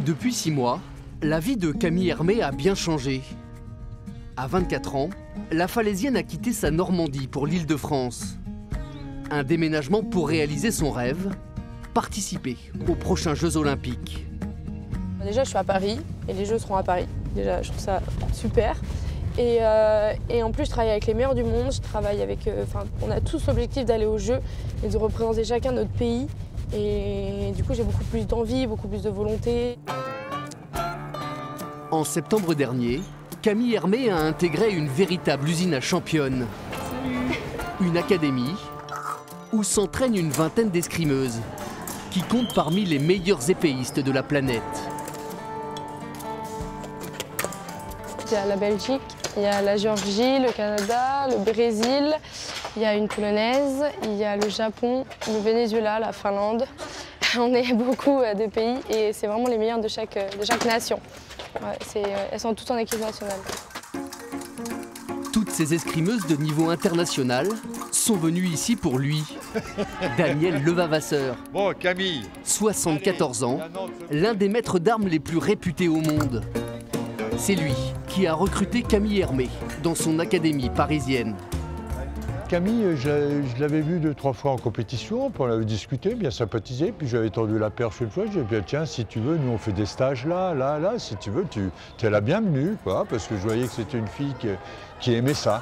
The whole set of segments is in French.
Depuis 6 mois, la vie de Camille Hermé a bien changé. À 24 ans, la Falaisienne a quitté sa Normandie pour l'Île-de-France. Un déménagement pour réaliser son rêve, participer aux prochains Jeux Olympiques. Déjà, je suis à Paris et les Jeux seront à Paris. Déjà, je trouve ça super. Et en plus, je travaille avec les meilleurs du monde. Je travaille avec, on a tous l'objectif d'aller aux Jeux et de représenter chacun notre pays. Et du coup, j'ai beaucoup plus d'envie, beaucoup plus de volonté. En septembre dernier, Camille Hermé a intégré une véritable usine à championnes. Une académie où s'entraînent une vingtaine d'escrimeuses qui comptent parmi les meilleurs épéistes de la planète. Il y a la Belgique, il y a la Géorgie, le Canada, le Brésil, il y a une Polonaise, il y a le Japon, le Venezuela, la Finlande. On est beaucoup de pays et c'est vraiment les meilleurs de chaque nation. Ouais, elles sont toutes en équipe nationale. Toutes ces escrimeuses de niveau international sont venues ici pour lui, Daniel Levavasseur. Bon, Camille. 74 ans, l'un des maîtres d'armes les plus réputés au monde. C'est lui qui a recruté Camille Hermé dans son académie parisienne. Camille, je l'avais vu 2-3 fois en compétition, puis on avait discuté, bien sympathisé, puis j'avais tendu la perche une fois, j'ai dit tiens, si tu veux, nous on fait des stages là, si tu veux, tu es la bienvenue, quoi, parce que je voyais que c'était une fille qui aimait ça.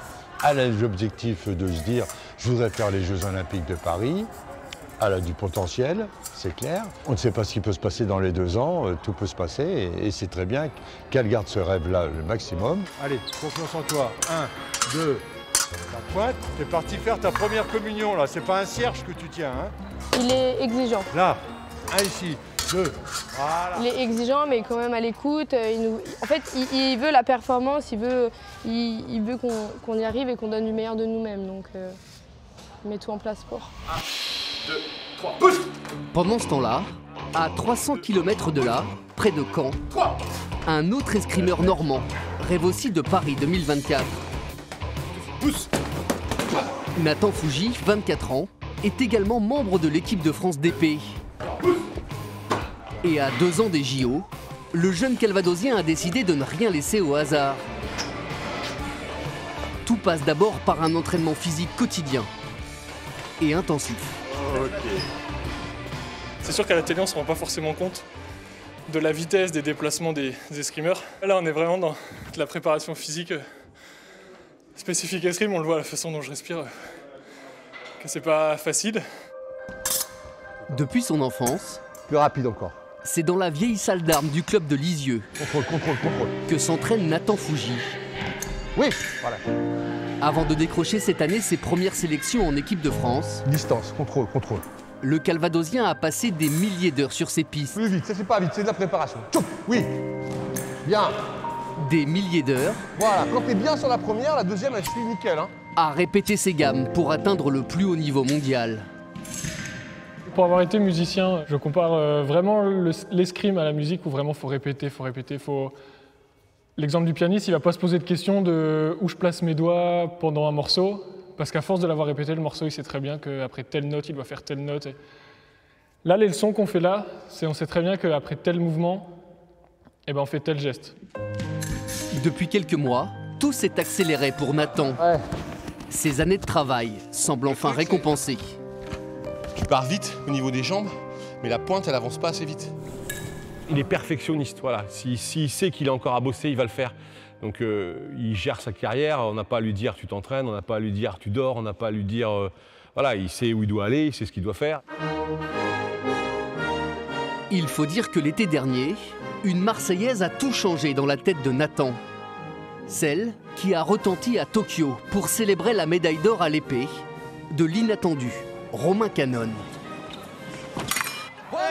Elle a l'objectif de se dire, je voudrais faire les Jeux Olympiques de Paris. Elle a du potentiel, c'est clair. On ne sait pas ce qui peut se passer dans les 2 ans, tout peut se passer, et c'est très bien qu'elle garde ce rêve-là le maximum. Allez, confiance en toi. 1, 2, la pointe. T'es parti faire ta première communion, là. C'est pas un cierge que tu tiens, hein. Il est exigeant. Là, un ici, 2, voilà. Il est exigeant, mais quand même à l'écoute. En fait, il veut la performance, il veut qu'on y arrive et qu'on donne du meilleur de nous-mêmes. Donc, il met tout en place pour. 1, 2, 3, pousse! Pendant ce temps-là, à 300 km de là, près de Caen, un autre escrimeur normand rêve aussi de Paris 2024. Pousse! Nathan Fougy, 24 ans, est également membre de l'équipe de France d'épée. Et à 2 ans des JO, le jeune Calvadosien a décidé de ne rien laisser au hasard. Tout passe d'abord par un entraînement physique quotidien et intensif. Ok. C'est sûr qu'à la télé, on ne se rend pas forcément compte de la vitesse des déplacements des escrimeurs. Là, on est vraiment dans de la préparation physique spécifique escrime. On le voit à la façon dont je respire, que c'est pas facile. Depuis son enfance, Plus rapide encore. c'est dans la vieille salle d'armes du club de Lisieux Contrôle. que s'entraîne Nathan Fougy. Oui, voilà. Avant de décrocher cette année ses premières sélections en équipe de France, Distance, contrôle. le Calvadosien a passé des milliers d'heures sur ses pistes. Plus vite, ça c'est pas vite, c'est de la préparation. Tchouk, oui. Bien. Des milliers d'heures Voilà, quand t'es bien sur la première, la deuxième elle suit nickel. Hein. à répéter ses gammes pour atteindre le plus haut niveau mondial. Pour avoir été musicien, je compare vraiment l'escrime à la musique où vraiment faut répéter. L'exemple du pianiste, il va pas se poser de questions de où je place mes doigts pendant un morceau, parce qu'à force de l'avoir répété, le morceau, il sait très bien qu'après telle note, il doit faire telle note. Là, les leçons qu'on fait là, on sait très bien qu'après tel mouvement, on fait tel geste. Depuis quelques mois, tout s'est accéléré pour Nathan. Ouais. Ses années de travail semblent enfin récompensées. Tu pars vite au niveau des jambes, mais la pointe, elle avance pas assez vite. Il est perfectionniste, voilà. S'il sait qu'il a encore à bosser, il va le faire. Donc il gère sa carrière, on n'a pas à lui dire tu t'entraînes, on n'a pas à lui dire tu dors, on n'a pas à lui dire... voilà, il sait où il doit aller, il sait ce qu'il doit faire. Il faut dire que l'été dernier, une Marseillaise a tout changé dans la tête de Nathan. Celle qui a retenti à Tokyo pour célébrer la médaille d'or à l'épée de l'inattendu Romain Canon. Voilà,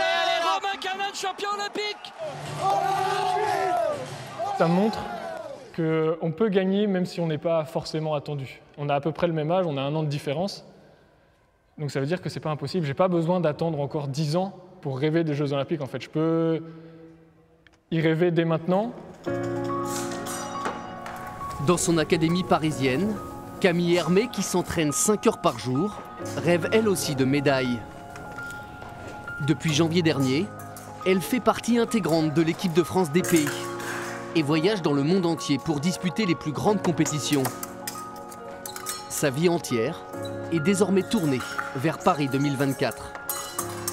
Romain Canon, champion olympique. Ça montre qu'on peut gagner même si on n'est pas forcément attendu. On a à peu près le même âge, on a 1 an de différence. Donc ça veut dire que c'est pas impossible. J'ai pas besoin d'attendre encore 10 ans pour rêver des Jeux Olympiques. En fait, je peux y rêver dès maintenant. Dans son académie parisienne, Camille Hermé, qui s'entraîne 5 heures par jour, rêve elle aussi de médailles. Depuis janvier dernier, Elle fait partie intégrante de l'équipe de France d'épée et voyage dans le monde entier pour disputer les plus grandes compétitions. Sa vie entière est désormais tournée vers Paris 2024.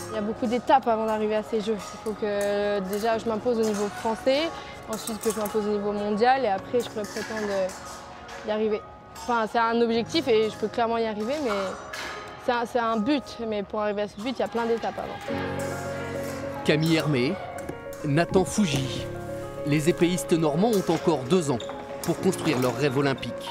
Il y a beaucoup d'étapes avant d'arriver à ces Jeux. Il faut que déjà je m'impose au niveau français, ensuite que je m'impose au niveau mondial et après je pourrais prétendre y arriver. Enfin, c'est un objectif et je peux clairement y arriver, mais c'est un but. Mais pour arriver à ce but, il y a plein d'étapes avant. Camille Hermé, Nathan Fougy, les épéistes normands ont encore 2 ans pour construire leur rêve olympique.